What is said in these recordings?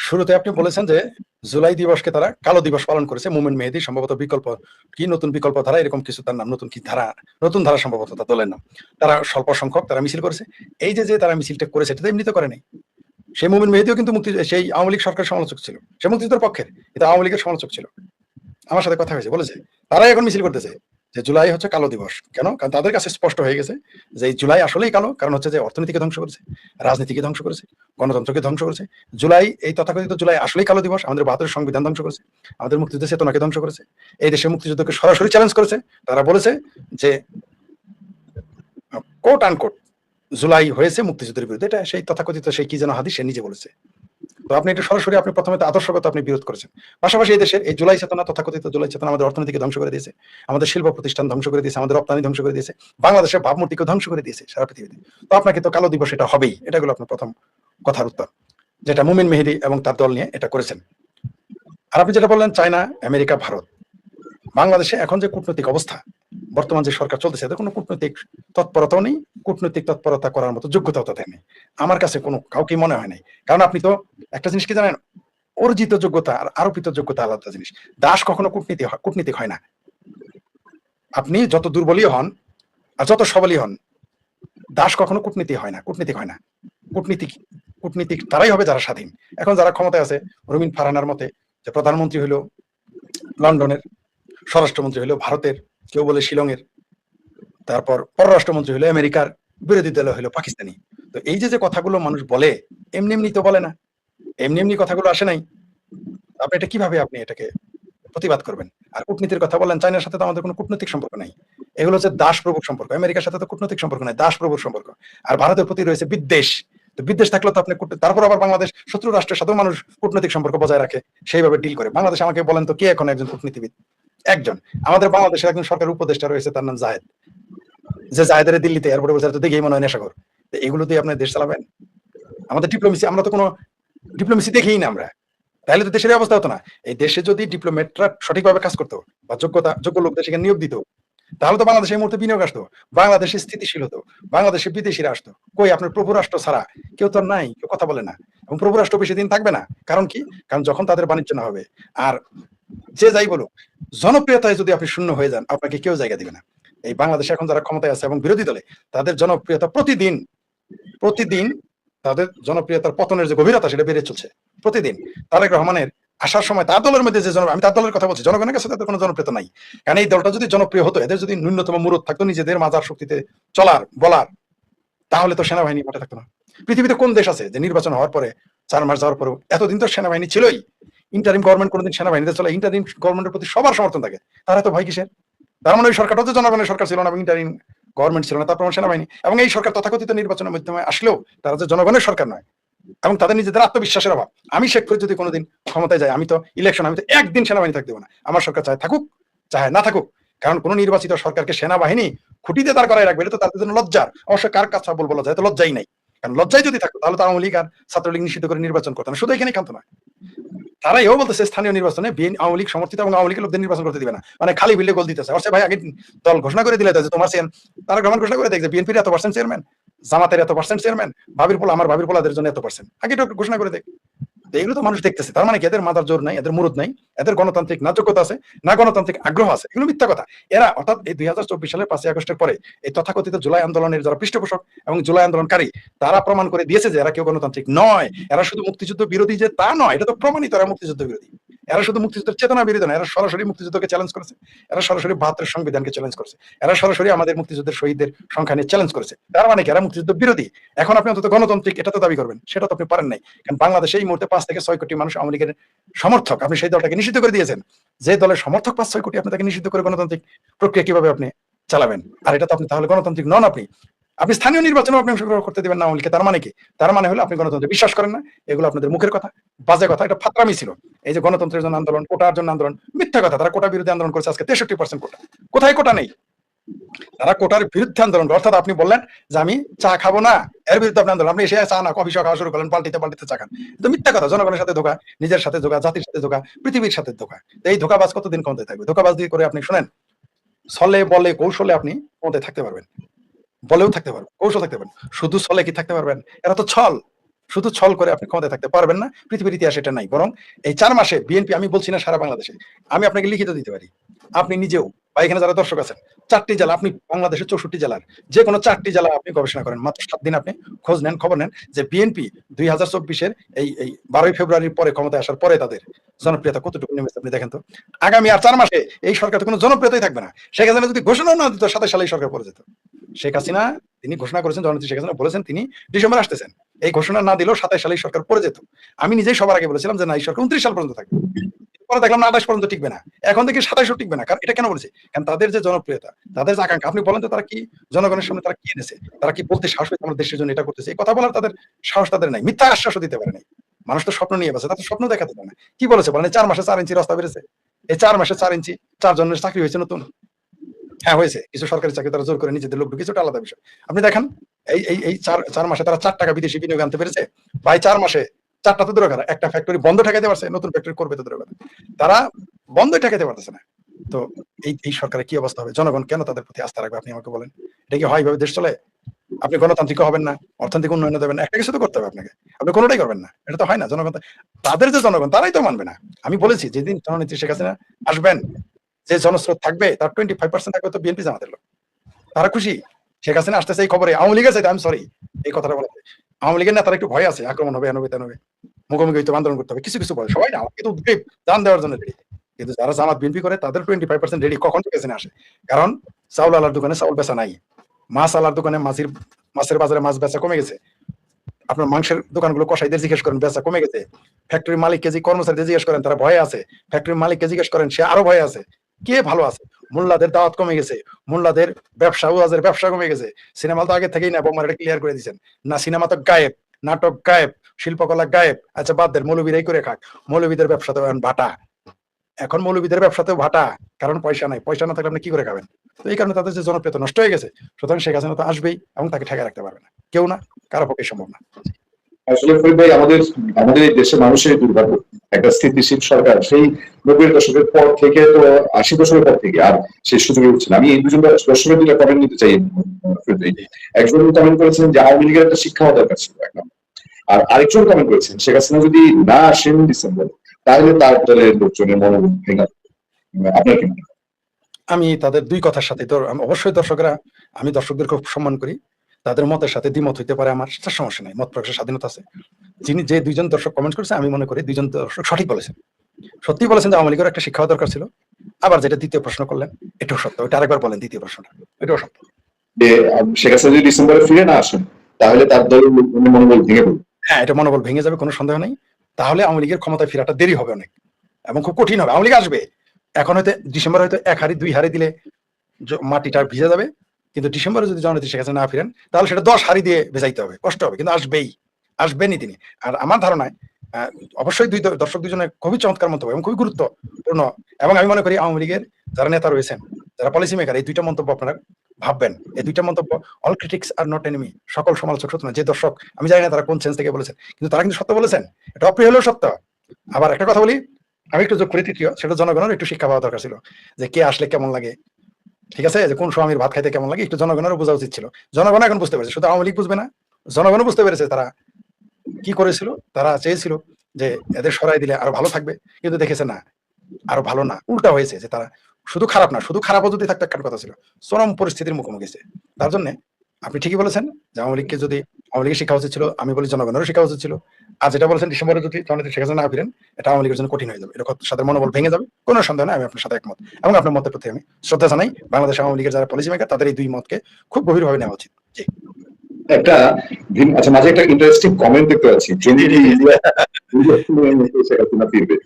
শুরুতে আপনি বলেছেন যে জুলাই দিবসকে তারা কালো দিবস পালন করেছে। মোমেন মেহেদী সম্ভবত বিকল্প কি নতুন বিকল্প ধারা এরকম কিছু তার নাম, নতুন কি ধারা, নতুন ধারা সম্ভবত তার দলের নাম। তারা স্বল্প সংখ্যক তারা মিছিল করেছে। এই যে তারা মিছিলটা করেছে এটা তো এমনি তো করে নাই। সেই মোমেন মেহেদীও কিন্তু সেই আওয়ামী লীগ সরকারের সমালোচক ছিল। সে মুক্তিযুদ্ধের পক্ষের, কিন্তু আওয়ামী লীগের সমালোচক ছিল। আমার সাথে কথা হয়েছে, বলেছে তারাই এখন মিছিল করতেছে যে জুলাই হচ্ছে কালো দিবস। কেন? কারণ তাদের কাছে স্পষ্ট হয়ে গেছে যে এই জুলাই আসলেই কালো। কারণ হচ্ছে যে অর্থনীতিকে ধ্বংস করেছে, রাজনীতিকে ধ্বংস করেছে, গণতন্ত্রকে ধ্বংস করেছে। জুলাই, এই তথাকথিত জুলাই আসলেই কালো দিবস। আমাদের ৭২ সংবিধান ধ্বংস করেছে, আমাদের মুক্তিযুদ্ধের চেতনাকে ধ্বংস করেছে, এই দেশের মুক্তিযুদ্ধকে সরাসরি চ্যালেঞ্জ করেছে। তারা বলেছে যে কোট আনকোট জুলাই হয়েছে মুক্তিযুদ্ধের বিরুদ্ধে। এটা সেই তথাকথিত সেই কি যেন হাদিস, সে নিজে বলেছে। তো আপনি এটা সরাসরি আপনি প্রথমে তো আদর্শগত আপনি বিরোধ করেছেন। পাশাপাশি এই দেশের এই জুলাই চেতনা, তথাকথিত জুলাই চেতনা আমাদের অর্থনীতিকে ধ্বংস করে দিয়েছে, আমাদের শিল্প প্রতিষ্ঠান ধ্বংস করে দিয়েছে, আমাদের রপ্তানি ধ্বংস করে দিয়েছে, বাংলাদেশের ভাবমূর্তিকে ধ্বংস করে দিয়েছে সারা পৃথিবীতে। তো আপনাকে তো কালো দিবস এটা হবেই। এটা হলো আপনার প্রথম কথার উত্তর, যেটা মুমিন মেহেদী এবং তার দল নিয়ে এটা করেছেন। আর আপনি যেটা বললেন চায়না, আমেরিকা, ভারত, বাংলাদেশে এখন যে কূটনৈতিক অবস্থা, বর্তমান যে সরকার চলতেছে, এদের কোনো কূটনৈতিক তৎপরতাও নেই, কূটনৈতিক তৎপরতা করার মতো যোগ্যতাও তাদের নেই। আমার কাছে কোনো কাউকে মনে হয় নাই। কারণ আপনি তো একটা জিনিস কি জানেন, অর্জিত যোগ্যতা আর আরোপিত যোগ্যতা আলাদা জিনিস। দাস কখনো কূটনীতিক হয় না। আপনি যত দুর্বলই হন আর যত সবলই হন, দাস কখনো কূটনীতি হয় না, কূটনীতিক হয় না। কূটনীতিক কূটনীতিক তারাই হবে যারা স্বাধীন। এখন যারা ক্ষমতায় আছে, রুমিন ফারহানার মতে যে প্রধানমন্ত্রী হইল লন্ডনের, স্বরাষ্ট্রমন্ত্রী হইল ভারতের, কেউ বলে শিলংয়ের, তারপর পররাষ্ট্রমন্ত্রী হইলো আমেরিকার, বিরোধী দল হইলো পাকিস্তানি। তো এই যে কথাগুলো মানুষ বলে, এমনি এমনি তো বলে না, এমনি এমনি কথাগুলো আসে নাই। আপনি এটা কিভাবে আপনি এটাকে প্রতিবাদ করবেন? আর কূটনীতির কথা বললেন, চায়নার সাথে তো আমাদের কোনো কূটনৈতিক সম্পর্ক নাই। এগুলো হচ্ছে দাসপ্রভুর সম্পর্ক। আমেরিকার সাথে তো কূটনৈতিক সম্পর্ক নাই, দাসপ্রভুর সম্পর্ক। আর ভারতের প্রতি রয়েছে বিদ্বেষ। তো বিদ্বেষ থাকলে তো আপনি তারপর আবার বাংলাদেশ শত্রু রাষ্ট্রের সাথেও মানুষ কূটনৈতিক সম্পর্ক বজায় রাখে, সেইভাবে ডিল করে। বাংলাদেশ আমাকে বলেন তো কে এখন একজন কূটনীতিবিদ? একজন। আমাদের বাংলাদেশের একজন সরকার উপদেষ্টা রয়েছে, তার নাম জায়েদ, যে জায়েদের দিল্লিতে এয়ারপোর্টে বসে তো দেখেই মনে হয় নেশাখোর। এগুলো দিয়ে আপনি দেশ চালাবেন? আমাদের ডিপ্লোমেসি, আমরা তো কোনো ডিপ্লোমেসি দেখেই না আমরা। তাহলে তো দেশের অবস্থা হতো না। এই দেশে যদি ডিপ্লোমেটরা সঠিকভাবে কাজ করতো বা যোগ্য লোকদের সেখানে নিয়োগ দিত, তাহলে তো বাংলাদেশে এই মুহূর্তে বিনিয়োগ আসতো, বাংলাদেশে স্থিতিশীল হতো, বাংলাদেশে বিদেশিরা আসতো। কই আপনার প্রভু রাষ্ট্র ছাড়া কেউ তো নাই, কেউ কথা বলে না। এবং প্রভু রাষ্ট্র বেশি দিন থাকবে না। কারণ কি? কারণ যখন তাদের বাণিজ্য না হবে, আর যে যাই বলুক, জনপ্রিয়তায় যদি আপনি শূন্য হয়ে যান, আপনাকে কেউ জায়গা দিবে না। এই বাংলাদেশে এখন যারা ক্ষমতায় আছে এবং বিরোধী দলে, তাদের জনপ্রিয়তা প্রতিদিন প্রতিদিন তাদের জনপ্রিয়তার পতনের যে গভীরতা, সেটা বেড়ে চলছে প্রতিদিন। তারেক রহমানের আসার সময় তার দলের মধ্যে যে আমি তার দলের কথা বলছি, জনগণের কাছে তাদের কোনো জনপ্রিয়তা নাই। কারণ এই দলটা যদি জনপ্রিয় হতো, এদের যদি ন্যূনতম মুরত থাকতো নিজেদের মাজার শক্তিতে চলার বলার, তাহলে তো সেনাবাহিনী মাঠে থাকতো না। পৃথিবীতে কোন দেশ আছে যে নির্বাচন হওয়ার পরে 4 মাস যাওয়ার পরেও, এতদিন তো সেনাবাহিনী ছিলই, ইন্টারিম গভর্নমেন্ট কোনোদিন সেনাবাহিনীতে চলে, ইন্টারিম গভর্নমেন্টের প্রতি সবার সমর্থন থাকে, তারা তো ভয় কিসের? তার মানে ওই সরকারটা তো জনগণের সরকার ছিল না এবং ইন্টারিম গভর্নমেন্ট ছিল না, তারপর সেনাবাহিনী। এবং এই সরকার তথাকথিত নির্বাচনের মাধ্যমে আসলেও তারা যে জনগণের সরকার নয়, এবং তাদের নিজেদের আত্মবিশ্বাসের অভাব। আমি শেখ ফরিদ যদি কোনোদিন ক্ষমতায় যাই, আমি তো একদিন সেনাবাহিনী থাকতে দেবো না। আমার সরকার চায় থাকুক, চায় না থাকুক। কারণ কোন নির্বাচিত সরকারকে সেনাবাহিনী খুঁটিতে দাঁড় করায় রাখবে, এটা তো তাদের জন্য লজ্জার। অবশ্য কার কথা বলা যায়, তো লজ্জাই নাই। কারণ লজ্জাই যদি থাকতো, তাহলে তো আওয়ামী লীগ আর ছাত্রলীগ নিষিদ্ধ করে নির্বাচন করতো না, শুধু এখানেই কান্ত না। তারা এও বলতেছে স্থানীয় নির্বাচনে আওয়ামী লীগ সমর্থিত এবং আওয়ামী লীগের লোকদের নির্বাচন করতে দিবে না, মানে খালি বিলে গোল দিতেছে। অবশ্যই ভাই, আগে দল ঘোষণা করে দিলে যে তোমার তারা গ্রহণ ঘোষণা করে দেখছে বিএনপির এত পার্সেন্ট চেয়ারম্যান, জামাতের এত পার্সেন্ট চেয়ারম্যান, আমার ভাবির পোলাদের জন্য এত পার্সেন্ট, আগে এটা ঘোষণা করে দেখ। এগুলো তো মানুষ দেখতেছে। তার মানে কি এদের মাথার জোর নাই, এদের মুরুদ নাই, এদের গণতান্ত্রিক না যোগ্যতা আছে, না গণতান্ত্রিক আগ্রহ আছে। এগুলো মিথ্যা কথা। এরা অর্থাৎ এই 2024 সালের 5ই আগস্টের পরে এই তথাকথিত জুলাই আন্দোলনের যারা পৃষ্ঠপোষক এবং জুলাই আন্দোলনকারী, তারা প্রমাণ করে দিয়েছে যে এরা কেউ গণতান্ত্রিক নয়। এরা শুধু মুক্তিযুদ্ধ বিরোধী যে তা নয়, এটা তো প্রমাণিত এরা মুক্তিযুদ্ধ বিরোধী। এরা শুধু মুক্তিযুদ্ধের চেতনা বিরোধী না, এরা সরাসরি মুক্তিযুদ্ধকে চ্যালেঞ্জ করেছে, এরা সরাসরি 72 সংবিধানকে চ্যালেঞ্জ করেছে, এরা সরাসরি আমাদের মুক্তিযুদ্ধের শহীদদের সংখ্যা নিয়ে চ্যালেঞ্জ করেছে। তার মানে কি এরা মুক্তিযুদ্ধ বিরোধী। এখন আপনি অন্তত গণতান্ত্রিক এটা তো দাবি করবেন, সেটা তো আপনি পারেন নাই। কারণ বাংলাদেশে এই মুহূর্তে 5 থেকে 6 কোটি মানুষ আওয়ামী লীগের সমর্থক, আপনি সেই দলটাকে নিষিদ্ধ করে দিয়েছেন। যে দলের সমর্থক 5-6 কোটি, আপনি তাকে নিষিদ্ধ করে গণতান্ত্রিক প্রক্রিয়া কিভাবে আপনি চালাবেন? আর এটা তো আপনি তাহলে গণতান্ত্রিক নন। আপনি স্থানীয় নির্বাচনে আপনি অংশগ্রহণ করতে দিবেন না আওয়ামী লীগকে। তার মানে কি? তার মানে হলো আপনি গণতন্ত্রে বিশ্বাস করেন না। এগুলো আপনাদের মুখের কথা, বাজে কথা, এটা ফাত্রামি ছিল। এই যে গণতন্ত্রের জন্য আন্দোলন, কোটার জন্য আন্দোলন, মিথ্যা কথা। তারা কোটা বিরোধী আন্দোলন করেছে, আজকে 63% কোটা। কোথায় কোটা নেই? তারা কোটার বিরুদ্ধে আন্দোলন করে। অর্থাৎ আপনি বললেন যে আমি চা খাবো না, এর বিরুদ্ধে আপনি আন্দোলন। আপনি এসে চা না কফি খাওয়া শুরু করলেন, পাল্টিতে পাল্টিতে চা খান। তো মিথ্যা কথা। জনগণের সাথে ধোকা, নিজের সাথে ধোকা, জাতির সাথে ধোকা, পৃথিবীর সাথে ধোকা। এই ধোকাবাজ কতদিন ক্ষমতায় থাকবে? ধোকাবাজ দিয়ে করে আপনি শোনেন, ছলে বলে কৌশলে আপনি ক্ষমতায় থাকতে পারবেন, বলেও থাকতে পারবেন, কৌশল থাকতে পারবেন। শুধু ছলে কি থাকতে পারবেন? এরা তো ছল। শুধু ছল করে আপনি ক্ষমতায় থাকতে পারবেন না, পৃথিবীর ইতিহাসে এটা নাই। বরং এই 4 মাসে বিএনপি, আমি বলছি না সারা বাংলাদেশে, আমি আপনাকে লিখিত দিতে পারি। আপনি নিজেও বা এখানে যারা দর্শক আছেন, 4টি জেলা, আপনি বাংলাদেশের 64 জেলার যে কোনো 4টি জেলা আপনি গবেষণা করেন। মাত্র 7 দিন আপনি খোঁজ নেন, খবর নেন যে বিএনপি 2024-এর এই 12ই ফেব্রুয়ারির পরে ক্ষমতায় আসার পরে তাদের জনপ্রিয়তা কতটুকু নেমেছে আপনি দেখেন তো। আগামী আর 4 মাসে এই সরকার তো কোনো জনপ্রিয়তাই থাকবে না। শেখ হাসিনা যদি ঘোষণা না দিত 27 সালে এই সরকার পড়ে যেত। শেখ হাসিনা তিনি ঘোষণা করেছেন, জননেত্রী শেখ হাসিনা বলেছেন তিনি ডিসেম্বরে আসতেছেন। এই ঘোষণা না দিলেও 27 সালে সরকার পড়ে যেত। আমি নিজেই সবার আগে বলেছিলাম যে না, এই সরকার 29 সাল পর্যন্ত থাকবে। পরে দেখলাম না 28 পর্যন্ত টিকবে না, এখন দেখি 27ও টিকবে না। কারণ এটা কেন বলেছি, কারণ তাদের যে জনপ্রিয়তা, তাদের যে আকাঙ্ক্ষা, আপনি বলেন তো তারা কি জনগণের সামনে তারা কি এনেছে, তারা কি বলতে সাহস পেয়েছে আমরা দেশের জন্য এটা করতেছি, এই কথা বলার তাদের সাহস তাদের নাই। মিথ্যা আশ্বাসও দিতে পারে নাই। মানুষ তো স্বপ্ন নিয়ে বাঁচে, তাদের স্বপ্ন দেখাতে পারে না। কি বলেছে বলেন, 4 মাসে 4 ইঞ্চি রাস্তা বেড়েছে, এই 4 মাসে 4 ইঞ্চি 4 জনের চাকরি হয়েছে নতুন। হ্যাঁ হয়েছে, কিছু সরকারি চাকরি তারা জোর করে নিজেদের লোক ঢুকিয়েছে, ওটা আলাদা বিষয়। আপনি দেখেন এই 4 মাসে তারা 4 টাকা বিদেশি বিনিয়োগ আনতে পেরেছে ভাই। 4 মাসে 4টা তো দূরের কথা, একটা ফ্যাক্টরি বন্ধ ঠেকাতে পারছে, নতুন ফ্যাক্টরি করবে তো দূরের কথা, তারা বন্ধ ঠেকাতে পারতেছে না। তো এই সরকারের কি অবস্থা হবে, জনগণ কেন তাদের প্রতি আস্থা রাখবে আপনি আমাকে বলেন। এটা কি হয় এইভাবে দেশ চলে? আপনি গণতান্ত্রিক হবেন না, অর্থনৈতিক উন্নয়ন দেবেন না, একটা কিছু তো করতে হবে আপনাকে, আপনি কোনোটাই করবেন না, এটা তো হয় না। জনগণ তাদের যে জনগণ তারাই তো মানবে না। আমি বলেছি যেদিন জননেত্রী শেখ হাসিনা আসবেন, যে জনস্রোত থাকবে তার 25% থাকবে তো বিএনপি জামাতের লোক। তারা খুশি শেখ হাসিনা আসতেছে এই খবরে। আওয়ামী লীগ আছে, আমি সরি এই কথাটা বলাতে, আওয়ামী লীগের নেতারা একটু ভয় আছে, আক্রমণ হবে, 90-93 মুখোমুখি হইতে আন্দোলন করতে হবে, কিছু কিছু বলে সবাই না, কিন্তু উদ্গ্রীব জান দেওয়ার জন্য রেডি। কিন্তু যারা জামাত বিএনপি করে তাদের 25% রেডি কখন শেখ হাসিনা আসে। কারণ চাউল আলার দোকানে চাউল বেচা নাই, মাছ আলার দোকানে মাছের বাজারে মাছ বেচা কমে গেছে। আপনার মাংসের দোকানগুলো কসাইদের জিজ্ঞেস করেন, বেচা কমে গেছে। ফ্যাক্টরি মালিক কেজি কর্মচারীদের জিজ্ঞেস করেন, তারা ভয়ে আছে। ফ্যাক্টরি মালিককে জিজ্ঞেস করেন, সে আরো ভয়ে আছে। কে ভালো আছে? মোল্লাদের দাওয়াত কমে গেছে, মোল্লাদের ব্যবসা ওয়াজের ব্যবসা কমে গেছে। সিনেমা তো আগে থেকেই না, বোমার এটা ক্লিয়ার করে দিয়েছেন না, সিনেমা তো গায়েব, নাটক গায়েব, শিল্পকলা গায়েব। আচ্ছা বাদ দেন, মৌলবীরাই করে খাক, মৌলবীদের ব্যবসা তো এখন ভাটা, এখন মৌলবীদের ব্যবসাতেও ভাটা, কারণ পয়সা নাই, পয়সা না থাকলে আপনি কি করে খাবেন। তো এই কারণে তাদের যে জনপ্রিয়তা নষ্ট হয়ে গেছে। সুতরাং শেখ হাসিনা তো আসবেই এবং তাকে ঠেকায় রাখতে পারবে না কেউ, না কারো পক্ষে সম্ভব না। আসলে ফরিদ ভাই, আমাদের আমাদের এই দেশের মানুষের দুর্ভাগ্য, একটা স্থিতিশীল সরকার সেই 90-এর দশকের পর থেকে, তো 80 দশকের পর থেকে আর সেই সুযোগে উঠছে না। আমি এই দুজন দর্শকের দুটো কমেন্ট নিতে চাই ফরিদ ভাই। একজন কমেন্ট করেছেন যে আওয়ামী লীগের একটা শিক্ষা হওয়া দরকার ছিল, এক নম্বর। আর আরেকজন কমেন্ট করেছেন শেখ হাসিনা যদি না আসেন ডিসেম্বর, তাহলে তার দলের লোকজনের মনোবল ভেঙে যাবে। আপনার কি মনে হয়? আমি তাদের দুই কথার সাথে তো অবশ্যই দর্শকরা, আমি দর্শকদের খুব সম্মান করি, তাদের মতের সাথে দ্বিমত হইতে পারে, আমার সেটা সমস্যা নাই, মত প্রকাশের স্বাধীনতা আছে। যিনি যে দুইজন দর্শক কমেন্ট করেছে, আমি মনে করি দুইজন দর্শক সঠিক বলেছেন, সত্যি বলেছেন যে আওয়ামী লীগের একটা শিক্ষা হওয়া দরকার ছিল। আবার যেটা দ্বিতীয় প্রশ্ন করলেন, এটাও সত্য, ওইটা আরেকবার বলেন দ্বিতীয় প্রশ্নটা, এটাও সত্য। যে শেখ হাসিনা যদি ডিসেম্বরে ফিরে না আসেন, তাহলে তার দলের লোকজনের মনোবল ভেঙে পড়বে। হ্যাঁ, এটা মনোবল ভেঙে যাবে, কোনো সন্দেহ নেই। তাহলে আওয়ামী লীগের ক্ষমতায় ফেরাটা দেরি হবে অনেক এবং খুব কঠিন হবে। আওয়ামী লীগ আসবে, এখন হয়তো ডিসেম্বর হয়তো 1 হাড়ি 2 হাড়ি দিলে মাটিটা ভিজে যাবে, কিন্তু ডিসেম্বরে যদি জননেত্রী শেখ হাসিনা না ফিরেন, তাহলে সেটা 10 হাড়ি দিয়ে ভেজাইতে হবে, কষ্ট হবে, কিন্তু আসবেই, আসবেনই তিনি। আর আমার ধারণায় অবশ্যই দর্শক দুজনের খুবই চমৎকার মন্তব্য এবং খুবই গুরুত্বপূর্ণ। এবং আমি মনে করি আওয়ামী লীগের যারা নেতা রয়েছেন, যারা পলিসি মেকার, এই দুইটা মন্তব্য আপনারা ভাববেন। এই দুইটা মন্তব্য, all critics are not enemy, সকল সমালোচক সত্য না। যে দর্শক, আমি জানি না তারা কোন সেন্স থেকে বলেছেন, কিন্তু তারা কিন্তু সত্য বলেছেন, এটা অপ্রিয় হলেও সত্য। আবার একটা কথা বলি, আমি একটু যোগ করি তৃতীয়, সেটা জনগণের একটু শিক্ষা পাওয়া দরকার ছিল, যে কে আসলে কেমন লাগে, ঠিক আছে, যে কোন স্বামীর ভাত খাইতে কেমন লাগে, একটু জনগণেরও বোঝা উচিত ছিল। জনগণ এখন বুঝতে পেরেছে, শুধু আওয়ামী লীগ বুঝবে না, জনগণও বুঝতে পেরেছে তারা কি করেছিল। তারা চেয়েছিল যে এদের সরাই দিলে আরো ভালো থাকবে, কিন্তু দেখেছে না, আরো ভালো না, উল্টা হয়েছে, যে তারা শুধু খারাপ না, শুধু খারাপও যদি থাকতে একটা কথা ছিল, চরম পরিস্থিতির মুখোমুখি হয়েছে। তার জন্য আপনি ঠিকই বলেছেন যে আওয়ামী লীগকে যদি, আওয়ামী লীগের শিক্ষা উচিত ছিল, আমি বলি জনগণেরও শিক্ষা উচিত ছিল। আর যেটা বলেছেন ডিসেম্বরে যদি জননেত্রী শেখ হাসিনা না ফিরেন, এটা আওয়ামী লীগের জন্য কঠিন হয়ে যাবে, এটা সাথে মনোবল ভেঙে যাবে, কোনো সন্দেহ নাই। আমি আপনার সাথে একমত এবং আপনার মতের প্রতি আমি শ্রদ্ধা জানাই। বাংলাদেশ আওয়ামী লীগের যারা পলিসি মেকার, তাদের এই দুই মতকে খুব গভীরভাবে নেওয়া উচিত। জি, একটা আচ্ছা, মাঝে একটা ইন্টারেস্টিং কমেন্ট দেখতে পাচ্ছি, শেখ হাসিনা ফিরবে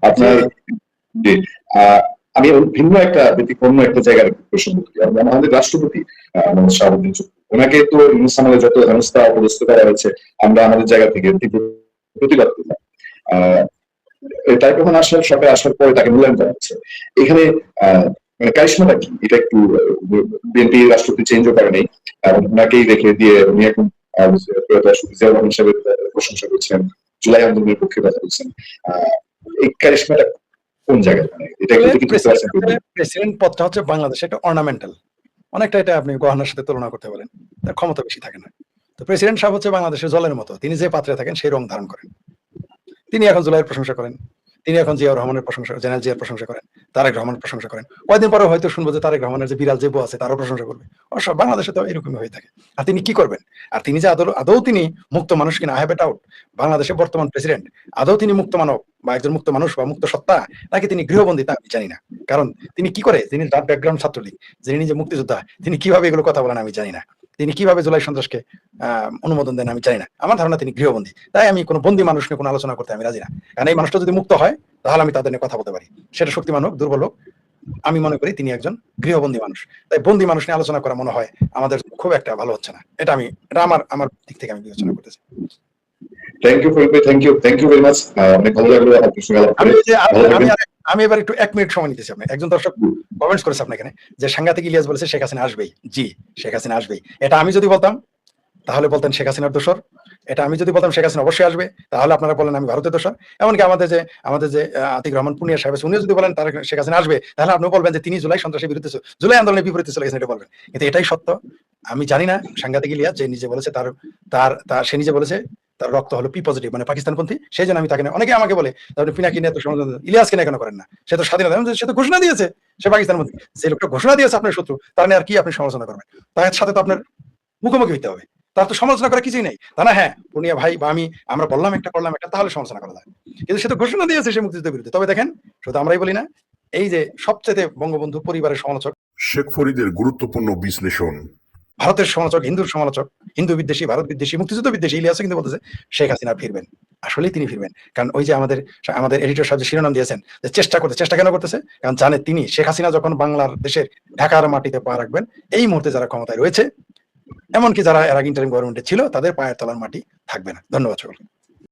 আপনার। জি, আমি ভিন্ন একটা ব্যতিক্রম একটা জায়গার প্রশ্ন করি। আমাদের রাষ্ট্রপতি মোহাম্মদ শাহাবুদ্দিন চৌধুরী, ওনাকে তো ইউনূস আমলে যত হেনস্থা অপদস্থ করা হয়েছে, আমরা আমাদের জায়গা থেকে তীব্র প্রতিবাদ করলাম। তার কখন আসার সরকার আসার পরে তাকে মূল্যায়ন করা হচ্ছে। এখানে মানে কারিশমাটা কি, এটা একটু বিএনপি রাষ্ট্রপতি চেঞ্জও করে নেই, ওনাকেই রেখে দিয়ে উনি এখন জিয়াউর রহমান সাহেবের প্রশংসা করছেন, জুলাই আন্দোলনের পক্ষে কথা বলছেন। এই কারিশমাটা কোন জায়গায়, মানে এটা কিন্তু প্রেসিডেন্ট পদটা হচ্ছে বাংলাদেশে একটা অর্নামেন্টাল, অনেকটা এটা আপনি গহনার সাথে তুলনা করতে পারেন, তার ক্ষমতা বেশি থাকে না। তো প্রেসিডেন্ট সাহেব হচ্ছে বাংলাদেশের জলের মতো, তিনি যে পাত্রে থাকেন সেই রং ধারণ করেন। তিনি এখন জুলাইয়ের প্রশংসা করেন, তিনি এখন জিয়াউর রহমানের প্রশংসা, জেনারেল জিয়ার প্রশংসা করেন, তারেক রহমানের প্রশংসা করেন। কয়েকদিন পরে হয়তো শুনবো যে তারেক রহমানের যে বিড়াল যে বউ আছে তারও প্রশংসা করবে। অবশ্য বাংলাদেশে তো এরকমই হয়ে থাকে। আর তিনি কি করবেন? আর তিনি যে আদৌ তিনি মুক্ত মানুষ কিনা, আই হ্যাভ এ ডাউট। বাংলাদেশের বর্তমান প্রেসিডেন্ট আদৌ তিনি মুক্ত মানব বা একজন মুক্ত মানুষ বা মুক্ত সত্তা, নাকি তিনি গৃহবন্দী তা আমি জানি না। কারণ তিনি কি করে, তিনি তার ব্যাকগ্রাউন্ড ছাত্রলীগ, যিনি নিজে মুক্তিযোদ্ধা, তিনি কিভাবে এগুলো কথা বলেন আমি জানি না। তিনি কিভাবে জুলাই সন্ত্রাসকে অনুমোদন দেন আমি জানি না। আমার ধারণা তিনি গৃহবন্দী। তাই আমি কোনো বন্দী মানুষ নিয়ে কোনো আলোচনা করতে আমি রাজি না। কারণ এই মানুষটা যদি মুক্ত হয় তাহলে আমি তাদের নিয়ে কথা বলতে পারি। সেটা শক্তিমান হোক, দুর্বল হোক, আমি মনে করি তিনি একজন গৃহবন্দী মানুষ। তাই বন্দী মানুষ নিয়ে আলোচনা করা মনে হয় আমাদের খুব একটা ভালো হচ্ছে না। এটা আমার দিক থেকে আমি বিবেচনা করতেছি। থ্যাংক ইউ ফরিদ ভাই, থ্যাংক ইউ ভেরি মাচ। অনেক ভালো লাগলো আপনার সঙ্গে আলাপ করে। আমি এবার একটু 1 মিনিট সময় নিতেছি। আপনি একজন দর্শক কমেন্টস করেছে আপনার এখানে যে সাংঘাতিক ইলিয়াস বলেছে শেখ হাসিনা আসবেই। জি, শেখ হাসিনা আসবেই। এটা আমি যদি বলতাম তাহলে বলতেন শেখ হাসিনার দোসর। এটা আমি যদি বলতাম শেখ হাসিনা অবশ্যই আসবে তাহলে আপনারা বলেন আমি ভারতের দোসর। এমনকি আমাদের যে আতিক রহমান পুনিয়া সাহেব আছে, উনিও যদি বলেন তার শেখ হাসিনা আসবে তাহলে আপনিও বলবেন যে তিনি জুলাই সন্ত্রাসের বিরুদ্ধে, জুলাই আন্দোলনের বিপরীতে চলে গেছেন, এটা বলবেন। কিন্তু এটাই সত্য। আমি জানি না সাংঘাতিক ইলিয়াস যে নিজে বলেছে সে নিজে বলেছে তার রক্ত হলো পি পজিটিভ, মানে পাকিস্তানপন্থী। সেই জন্য আমি তাকে অনেকে আমাকে বলে তাহলে পিনাকি নিয়ে তো সমালোচনা, ইলিয়াসকে নিয়ে কেন করেন না? সে তো স্বাধীনতা, সে তো ঘোষণা দিয়েছে সে পাকিস্তানপন্থী। যে লোকটা ঘোষণা দিয়েছে আপনার শত্রু, তার নিয়ে আর কি আপনি সমালোচনা করবেন? তার সাথে তো আপনার মুখোমুখি হইতে হবে। তার তো সমালোচনা করা কিছুই নেই, তা না? হ্যাঁ, পুনিয়া ভাই বা আমরা বললাম একটা করলাম একটা, তাহলে সমালোচনা করা যায়। কিন্তু সে তো ঘোষণা দিয়েছে সে মুক্তিযুদ্ধের বিরুদ্ধে। তবে দেখেন, শুধু আমরাই বলি না, এই যে সবচেয়ে বঙ্গবন্ধু পরিবারের সমালোচক শেখ ফরিদের গুরুত্বপূর্ণ বিশ্লেষণ, ভারতের সমালোচক, হিন্দুর সমালোচক, হিন্দু বিদ্বেষী, ভারত বিদ্বেষী, মুক্তিযুদ্ধ বিদ্বেষী ইলিয়াসও কিন্তু বলতেছে শেখ হাসিনা ফিরবেন। আসলেই তিনি ফিরবেন। কারণ ওই যে আমাদের এডিটর সাহেব যে শিরোনাম দিয়েছেন যে চেষ্টা কেন করতেছে? কারণ জানে তিনি শেখ হাসিনা যখন বাংলার দেশের ঢাকার মাটিতে পা রাখবেন, এই মুহূর্তে যারা ক্ষমতায় রয়েছে, এমনকি যারা এর আগে ইন্টারিম গভর্নমেন্টে ছিল, তাদের পায়ের তলার মাটি থাকবে না। ধন্যবাদ সকলকে।